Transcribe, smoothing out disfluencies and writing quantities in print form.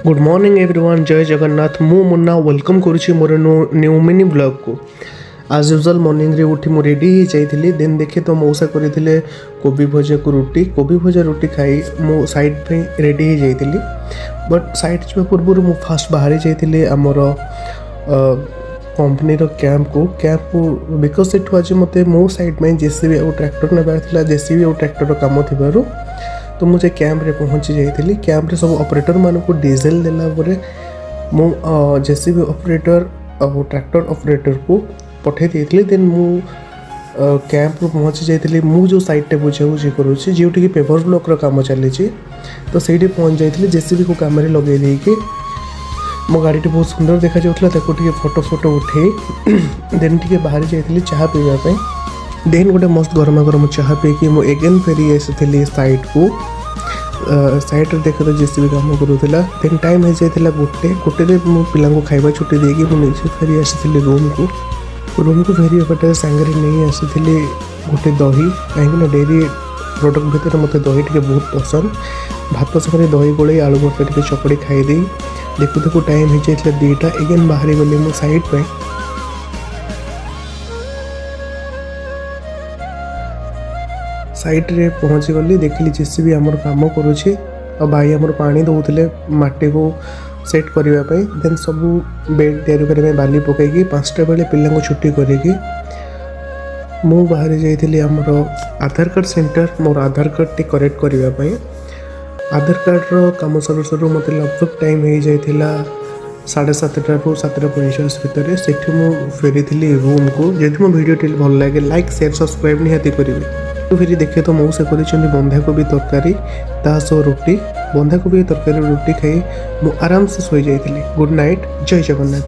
Good morning everyone, जय जगन्नाथ। मु Munna welcome करुच्ची मोर न्यू मिनी ब्लॉग को। आज यूजुअल मॉर्निंग रे उठी मु रेडी हो जाइली। देन देखे तो मौसा करते कोबी भजा को रुटी, कोबी भजा रुटी खाई मु साइड पे रेडी हो जाइली। बट साइड जा पूर्व मु फास्ट बाहरी जाइली आमर कंपनी कैंप को बिकज से आज मत मो साइड में जेसीबी और ट्रैक्टर नेबार जेसीबी और ट्रैक्टर काम थी तो मुझे कैंप रे पहुँची जाइली। कैंप रे सब ऑपरेटर मान को डीजेल देला परे मु जेसीबी ऑपरेटर और ट्रैक्टर ऑपरेटर को पठे देइली। देन मु कैंप रे पहुँची जाइली। मु जो साइड बुझा बुझी करूँ जोटि पेपर ब्लॉक रो काम चली तो सही पहुँच जाइली। जेसीबी को काम लगे देके मो गाड़ी बहुत सुंदर देखा जाऊला फोटो फोटो उठे देन टे बाहर जाइली चाह पीवाई। देन गोटे मस्त गरमा गरम चाह पीकी मु एगेन फेरी आसी साइड को। साइड देख तो जेसीबी काम करूला। देन टाइम हो जाता गोटे मो पिला खाଇବା छुट्टी देकी मुझे फेरी आसी रूम को फेरी पटे सांगे नहीं आसी गोटे दही कहीं डेरी प्रोडक्ट भितर मत दही टे बहुत पसंद। भात सागर दही गोले आलू भर्ता टे चकड़ी खाईदे देखु देखु टाइम हो जाता 2टा। एगेन बाहरी गली मो साइड पे साइड रे पहुँची गली देखिली जेसीबी आमर काम करुच्छे और भाई आमर पानी दौले माटी को सेट करने। देन सब बेड तैयारी करने बाली पकईकि 5टा बेले पिला छुट्टी करके मु बाहर जाइली आमर आधार कार्ड सेंटर मोर आधार कार्ड टी करेक्ट करने। आधार कार्ड रो काम सरू सरू मत लगभग टाइम हो जाता 7:30 ରୁ 7:45 भितर से फेरी थी रूम को। जदि मो वीडियो टी भल लगे लाइक शेयर सब्सक्राइब निहाती करेंगे। तो फिर देखे तो मौसा कर बंधाकोबी तरकारी तासह रुटी बंधाकोबी तरकारी रुटी खाई मु आराम से सोई जाइली। गुड नाइट, जय जगन्नाथ।